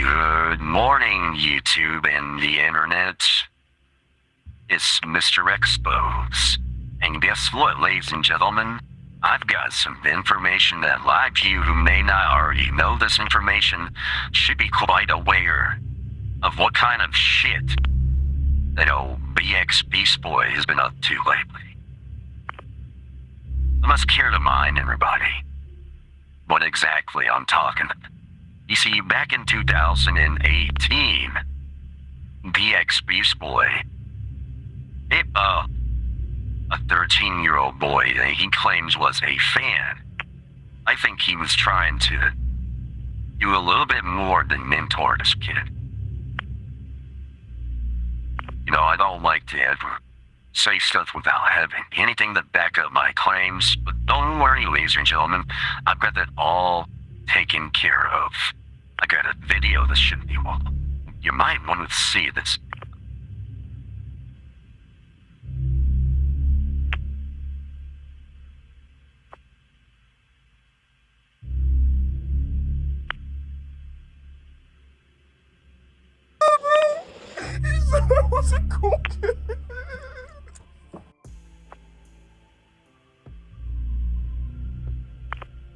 Good morning, YouTube and the internet. It's Mr. Expos. And guess what, ladies and gentlemen? I've got some information that a lot of you who may not already know this information should be quite aware of what kind of shit that old Bxbeastboy has been up to lately. I must care to mind, everybody, what exactly I'm talking about. You see, back in 2018, Bxbeastboy, a 13-year-old boy that he claims was a fan, I think he was trying to do a little bit more than mentor this kid. You know, I don't like to ever say stuff without having anything to back up my claims, but don't worry, ladies and gentlemen, I've got that all taken care of. I got a video that should be well. You might want to see this.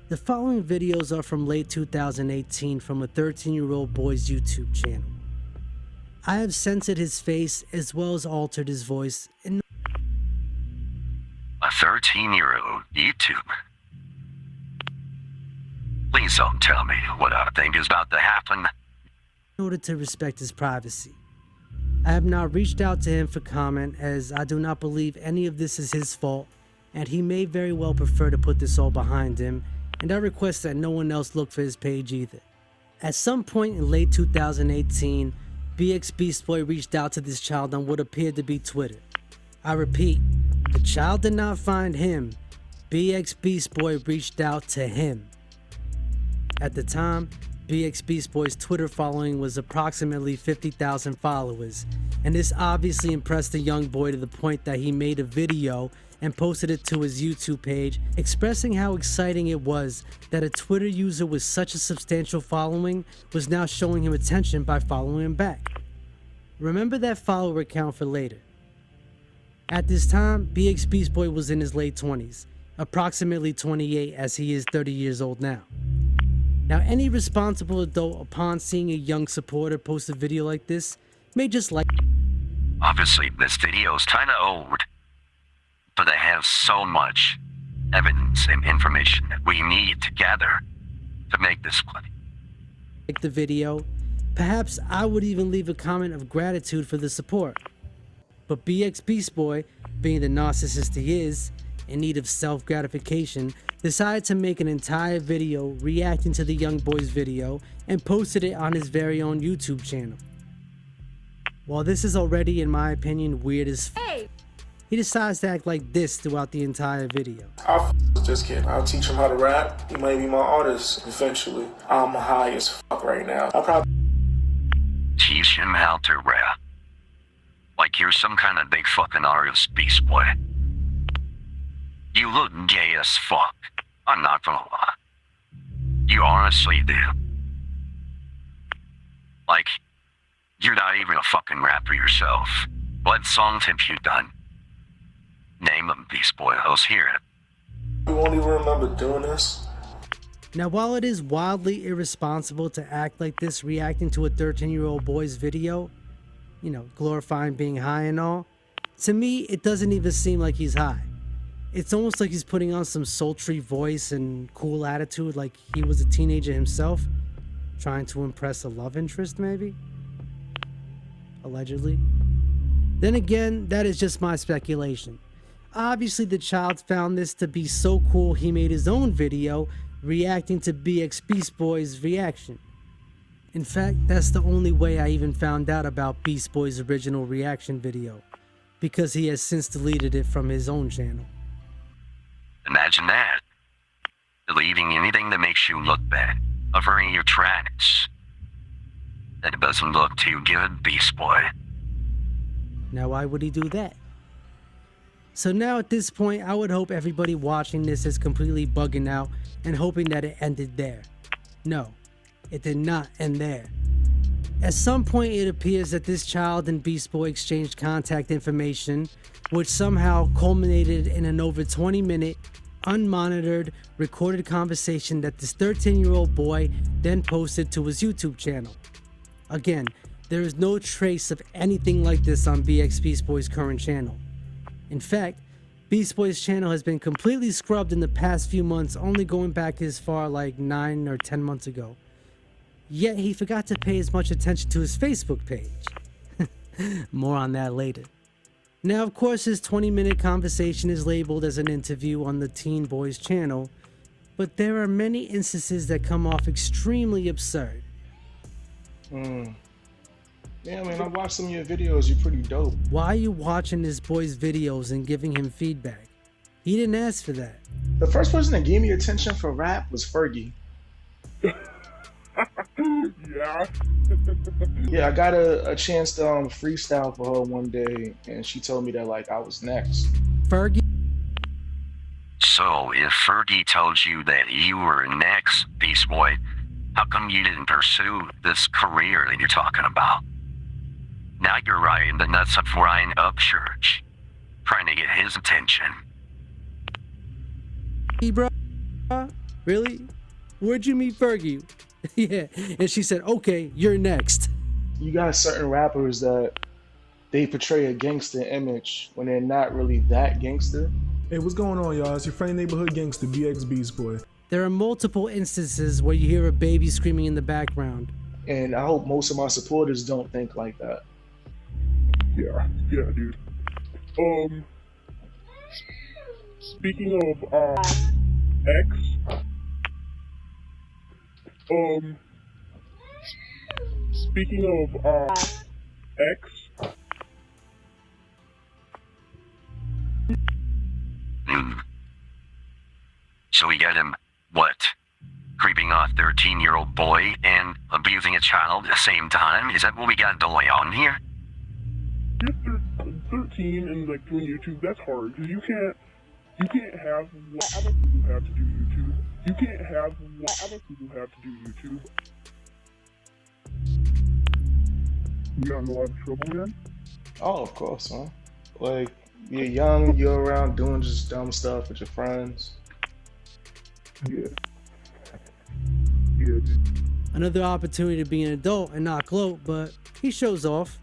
The following videos are from late 2018 from a 13-year-old boy's YouTube channel. I have censored his face as well as altered his voice in A 13-year-old YouTuber? Please don't tell me what I think is about to happen. order to respect his privacy. I have not reached out to him for comment as I do not believe any of this is his fault, and he may very well prefer to put this all behind him, and I request that no one else look for his page either. At some point in late 2018, Bxbeastboy reached out to this child on what appeared to be Twitter. I repeat, the child did not find him. Bxbeastboy reached out to him. At the time, Bxbeastboy's Twitter following was approximately 50,000 followers, and this obviously impressed the young boy to the point that he made a video and posted it to his YouTube page, expressing how exciting it was that a Twitter user with such a substantial following was now showing him attention by following him back. Remember that follower count for later. At this time, Bxbeastboy was in his late 20s, approximately 28 as he is 30 years old now. Now, any responsible adult upon seeing a young supporter post a video like this may just like. Obviously, this video is kinda old, but it has so much evidence and information that we need to gather to make this one. Like the video, perhaps I would even leave a comment of gratitude for the support. But Bxbeastboy, being the narcissist he is, in need of self-gratification, decided to make an entire video reacting to the young boy's video and posted it on his very own YouTube channel. While this is already, in my opinion, weird as f***, he decides to act like this throughout the entire video. I'll f with this kid. I'll teach him how to rap. He may be my artist eventually. I'm high as fuck right now. I'll probably Teach him how to rap. Like you're some kind of big fucking artist, Beast Boy. You look gay as fuck. I'm not gonna lie. You honestly do. Like, you're not even a fucking rapper yourself. What songs have you done? Name them, Beast Boy. Let's hear it. we won't even remember doing this. Now, while it is wildly irresponsible to act like this reacting to a 13-year-old boy's video, you know, glorifying being high and all, to me, it doesn't even seem like he's high. It's almost like he's putting on some sultry voice and cool attitude like he was a teenager himself, trying to impress a love interest maybe? Allegedly. Then again, that is just my speculation. Obviously the child found this to be so cool he made his own video reacting to Bxbeastboy's reaction. In fact, that's the only way I even found out about Beast Boy's original reaction video, because he has since deleted it from his own channel. Imagine that. Deleting anything that makes you look bad. Covering your tracks. That doesn't look too good, Beast Boy. Now why would he do that? So now at this point, I would hope everybody watching this is completely bugging out and hoping that it ended there. No, it did not end there. At some point, it appears that this child and Beast Boy exchanged contact information, which somehow culminated in an over 20-minute, unmonitored, recorded conversation that this 13-year-old boy then posted to his YouTube channel. Again, there is no trace of anything like this on Bxbeastboy's current channel. In fact, Beast Boy's channel has been completely scrubbed in the past few months, only going back as far like 9 or 10 months ago. Yet he forgot to pay as much attention to his Facebook page. More on that later. Now, of course, his 20-minute conversation is labeled as an interview on the Teen Boy's channel, but there are many instances that come off extremely absurd. Yeah, man, I watched some of your videos. You're pretty dope. Why are you watching this boy's videos and giving him feedback? He didn't ask for that. The first person that gave me attention for rap was Fergie. Yeah. Yeah, I got a chance to freestyle for her one day, and she told me that like I was next. Fergie? So, if Fergie told you that you were next, Beast Boy, how come you didn't pursue this career that you're talking about? Now you're riding the nuts of Ryan Upchurch, trying to get his attention. Hey, bro? Really? Where'd you meet Fergie? Yeah, and she said, okay, you're next. You got certain rappers that they portray a gangster image when they're not really that gangster. Hey, what's going on, y'all? It's your friend neighborhood gangster, Bxbeastboy. There are multiple instances where you hear a baby screaming in the background. And I hope most of my supporters don't think like that. Yeah, dude. Speaking of, X, speaking of, X, So we got him, what? Creeping off 13-year-old boy and abusing a child at the same time? Is that what we got going on here? you're 13 and like doing YouTube, that's hard, because you can't have what other people have to do YouTube. You can't have what other people have to do YouTube. You got in a lot of trouble, man? Oh, of course, man. Like, you're young, you're around doing just dumb stuff with your friends. Yeah. Yeah, dude. Another opportunity to be an adult and not gloat, but he shows off.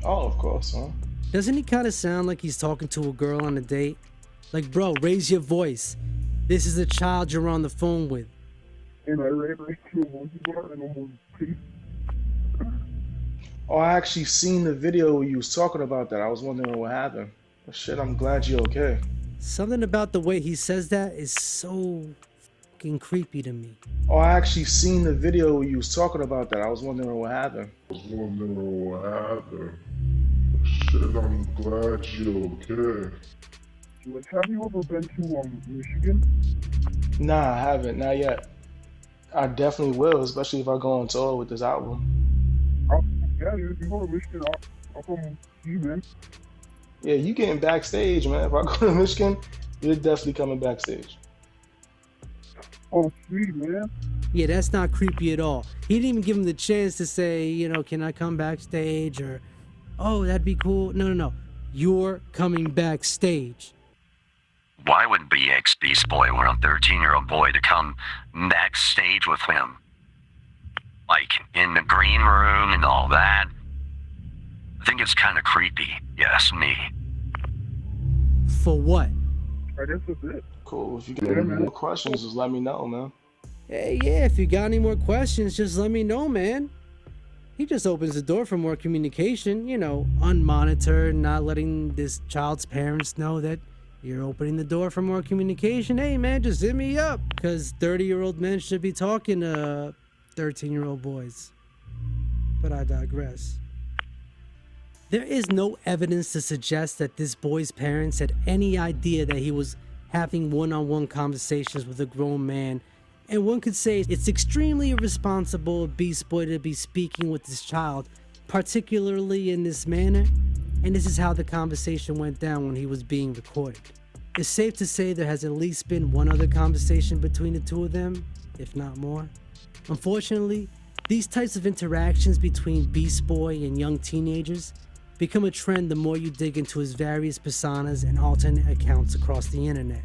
Oh, of course, man. Doesn't he kind of sound like he's talking to a girl on a date? Like, bro, raise your voice. This is a child you're on the phone with. And I ran right to a monkey bar and almost peed. Oh, I actually seen the video where you was talking about that. I was wondering what happened. But shit, I'm glad you're okay. Something about the way he says that is so fucking creepy to me. Oh, I actually seen the video where you was talking about that. I was wondering what happened. Shit, I'm glad you're okay. Like, have you ever been to Michigan? Nah, I haven't. Not yet. I definitely will, especially if I go on tour with this album. Yeah, dude, if you go to Michigan, I'll come see you, man. Yeah, you getting backstage, man. If I go to Michigan, you're definitely coming backstage. Oh, sweet, man. Yeah, that's not creepy at all. He didn't even give him the chance to say, you know, can I come backstage, or, oh, that'd be cool. No. You're coming backstage. Why would Bxbeastboy want a 13-year-old boy to come backstage with him? Like, in the green room and all that? I think it's kind of creepy, yes, me. For what? I guess that's it. Cool. If you got any more questions, just let me know, man. Hey, yeah, if you got any more questions, just let me know, man. He just opens the door for more communication, you know, unmonitored, not letting this child's parents know that you're opening the door for more communication. Hey, man, just hit me up, because 30-year-old men should be talking to 13-year-old boys. But I digress. There is no evidence to suggest that this boy's parents had any idea that he was having one-on-one conversations with a grown man, and one could say it's extremely irresponsible of Beast Boy to be speaking with this child, particularly in this manner, and this is how the conversation went down when he was being recorded. It's safe to say there has at least been one other conversation between the two of them, if not more. Unfortunately, These types of interactions between Beast Boy and young teenagers become a trend the more you dig into his various personas and alternate accounts across the internet.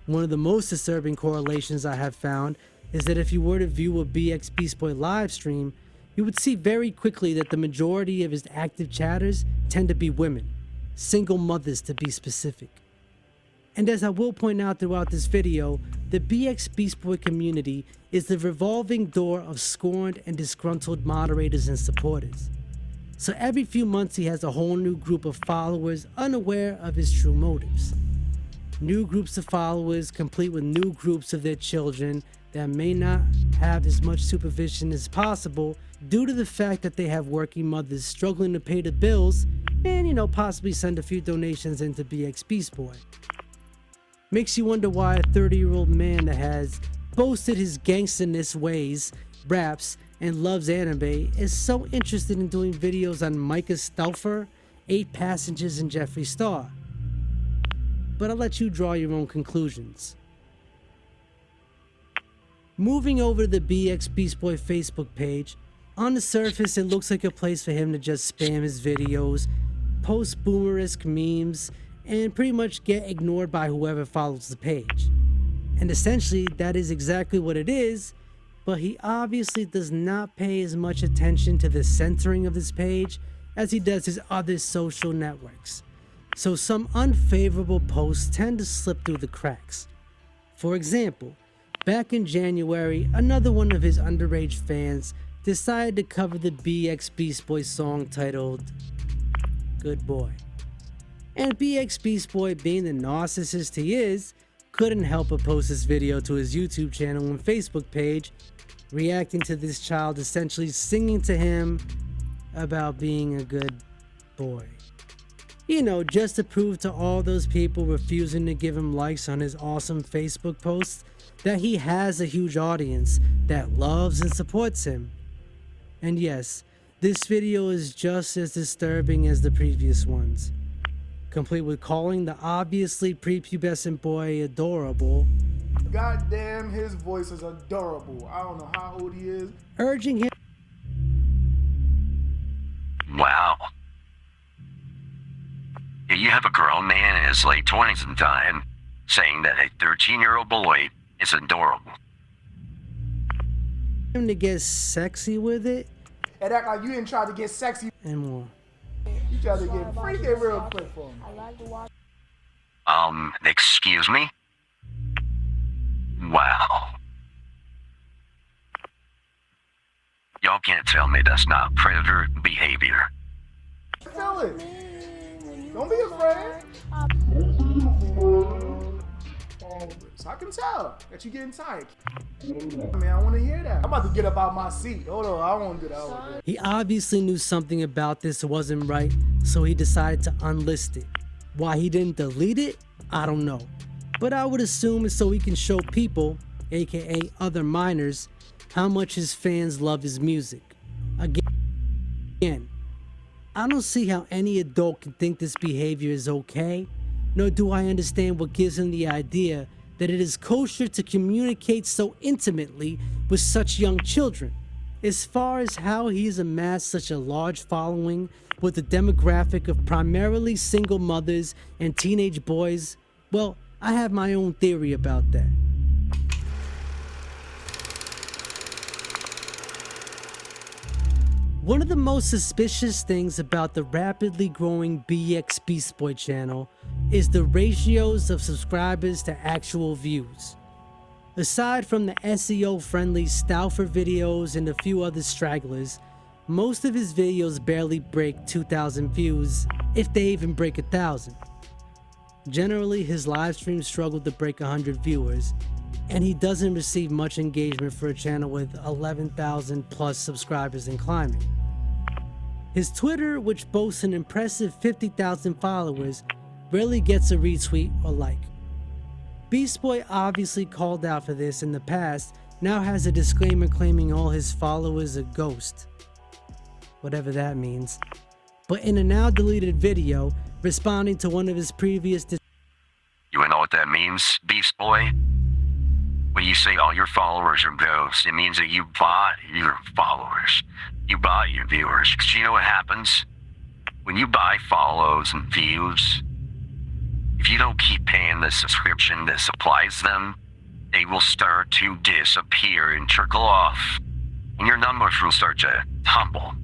One of the most disturbing correlations I have found is that if you were to view a Bxbeastboy live stream, you would see very quickly that the majority of his active chatters tend to be women, single mothers to be specific. And as I will point out throughout this video, the Bxbeastboy community is the revolving door of scorned and disgruntled moderators and supporters. So every few months he has a whole new group of followers unaware of his true motives. New groups of followers complete with new groups of their children that may not have as much supervision as possible due to the fact that they have working mothers struggling to pay the bills and, possibly send a few donations into Bxbeastboy. Makes you wonder why a 30-year-old man that has boasted his gangsterness ways, raps, and loves anime is so interested in doing videos on Micah Stauffer, 8 Passengers, and Jeffree Star. But I'll let you draw your own conclusions. Moving over to the Bxbeastboy Facebook page, on the surface it looks like a place for him to just spam his videos, post boomeresque memes, and pretty much get ignored by whoever follows the page. And essentially that is exactly what it is, but he obviously does not pay as much attention to the centering of this page as he does his other social networks. So some unfavorable posts tend to slip through the cracks. For example, back in January, another one of his underage fans decided to cover the Bxbeastboy song titled Good Boy. And Bxbeastboy, being the narcissist he is, couldn't help but post this video to his YouTube channel and Facebook page, reacting to this child essentially singing to him about being a good boy. Just to prove to all those people refusing to give him likes on his awesome Facebook posts that he has a huge audience that loves and supports him. And yes, this video is just as disturbing as the previous ones, complete with calling the obviously prepubescent boy adorable. Goddamn, his voice is adorable. I don't know how old he is. Urging him. Wow. Here you have a grown man in his late 20s and dying, saying that a 13-year-old boy is adorable. Him to get sexy with it. And act like you didn't try to get sexy. And more. You tried to get freaky real quick for him. Excuse me? Wow. Y'all can't tell me that's not predator behavior. Feel it. Don't be afraid. I can tell that you're getting tired. Man, I want to hear that. I'm about to get up out my seat. Hold on, I won't do that. He obviously knew something about this wasn't right, so he decided to unlist it. Why he didn't delete it, I don't know. But I would assume it's so he can show people, aka other minors, how much his fans love his music. Again, I don't see how any adult can think this behavior is okay, nor do I understand what gives him the idea that it is kosher to communicate so intimately with such young children. As far as how he's amassed such a large following with a demographic of primarily single mothers and teenage boys, well, I have my own theory about that. One of the most suspicious things about the rapidly growing Bxbeastboy channel is the ratios of subscribers to actual views. Aside from the SEO-friendly Stauffer videos and a few other stragglers, most of his videos barely break 2,000 views, if they even break 1,000. Generally, his live streams struggle to break 100 viewers, and he doesn't receive much engagement for a channel with 11,000 plus subscribers and climbing. His Twitter, which boasts an impressive 50,000 followers, rarely gets a retweet or like. Beastboy obviously called out for this in the past, now has a disclaimer claiming all his followers are ghost. Whatever that means. But in a now deleted video, responding to one of his previous You know what that means, Beast Boy? When you say all your followers are ghosts, it means that you bought your followers. You bought your viewers. 'Cause you know what happens? When you buy follows and views, if you don't keep paying the subscription that supplies them, they will start to disappear and trickle off. And your numbers will start to tumble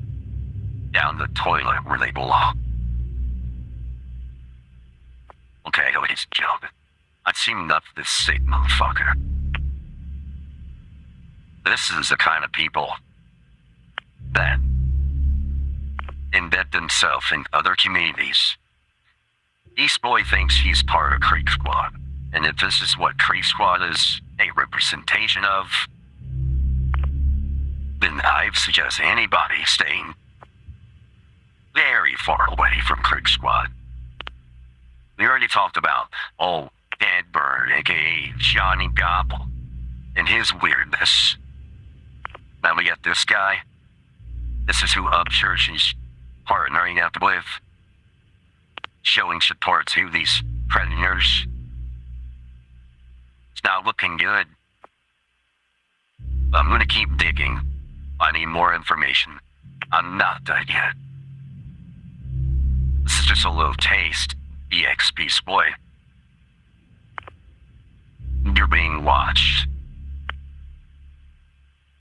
down the toilet where they belong. Okay, ladies and gentlemen, I've seen enough of this sick motherfucker. This is the kind of people that embed themselves in other communities. Bxbeastboy thinks he's part of Creek Squad, and if this is what Creek Squad is a representation of, then I suggest anybody staying very far away from Creek Squad. We already talked about old Deadbird, aka Johnny Gobble, and his weirdness. Now we got this guy. This is who Upchurch is partnering up with, showing support to these predators. It's not looking good. I'm gonna keep digging. I need more information. I'm not done yet. This is just a little taste. Bxbeastboy. You're being watched.